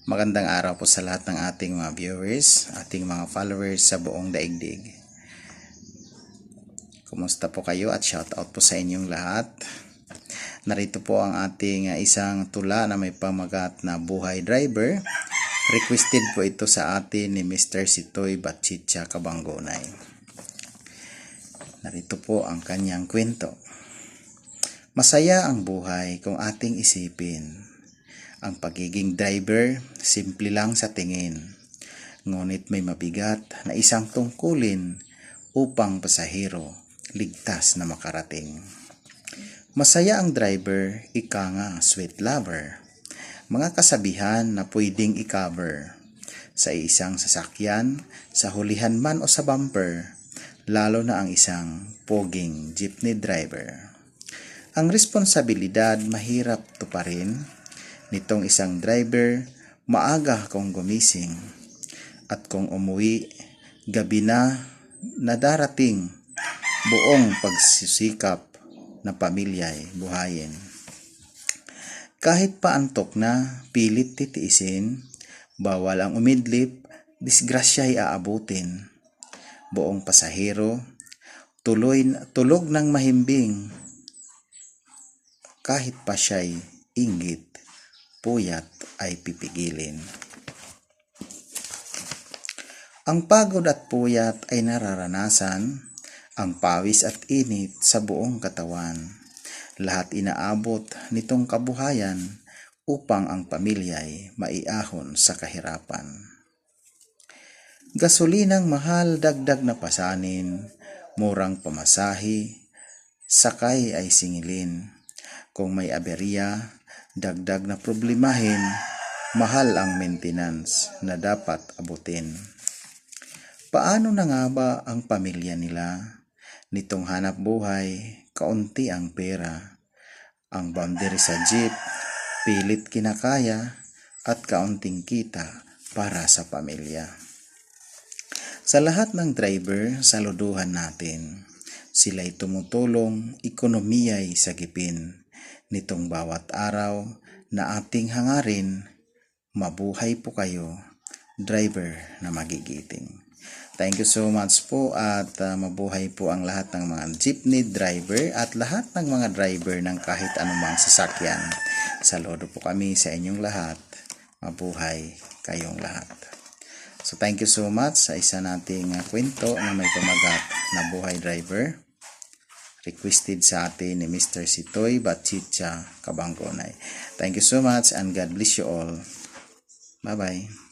Magandang araw po sa lahat ng ating mga viewers, ating mga followers sa buong daigdig. Kumusta po kayo at shout out po sa inyong lahat. Narito po ang ating isang tula na may pamagat na Buhay Driver. Requested po ito sa atin ni Mr. Sitoy Batchicha Cabangonay. Narito po ang kanyang kwento. Masaya ang buhay kung ating isipin. Ang pagiging driver, simple lang sa tingin. Ngunit may mabigat na isang tungkulin upang pasahero ligtas na makarating. Masaya ang driver, ika nga sweet lover. Mga kasabihan na pwedeng i-cover sa isang sasakyan, sa hulihan man o sa bumper, lalo na ang isang poging jeepney driver. Ang responsibilidad mahirap tuparin nitong isang driver, maaga kung gumising at kung umuwi, gabi na darating, buong pagsisikap na pamilya'y buhayin. Kahit paantok na, pilit titiisin, bawal ang umidlip, disgrasya'y aabutin. Buong pasahero, tulog ng mahimbing, kahit pa siya'y inggit, puyat ay pipigilin. Ang pagod at puyat ay nararanasan, ang pawis at init sa buong katawan. Lahat inaabot nitong kabuhayan upang ang pamilya'y maiahon sa kahirapan. Gasolinang mahal, dagdag na pasanin, murang pamasahe, sakay ay singilin. Kung may aberya, dagdag na problemahin, mahal ang maintenance na dapat abutin. Paano na nga ba ang pamilya nila? Nitong hanap buhay, kaunti ang pera. Ang boundary sa jeep, pilit kinakaya at kaunting kita para sa pamilya. Sa lahat ng driver, saluduhan natin. Sila'y tumutulong, ekonomiya'y sagipin. Nitong bawat araw na ating hangarin, mabuhay po kayo, driver na magigiting. Thank you so much po at mabuhay po ang lahat ng mga jeepney driver at lahat ng mga driver ng kahit anumang sasakyan. Saludo po kami sa inyong lahat. Mabuhay kayong lahat. So thank you so much sa isa nating kwento na may pamagat na Buhay Driver. Requested sa atin ni Mr. Sitoy Batchicha Cabangonay. Thank you so much and God bless you all. Bye-bye.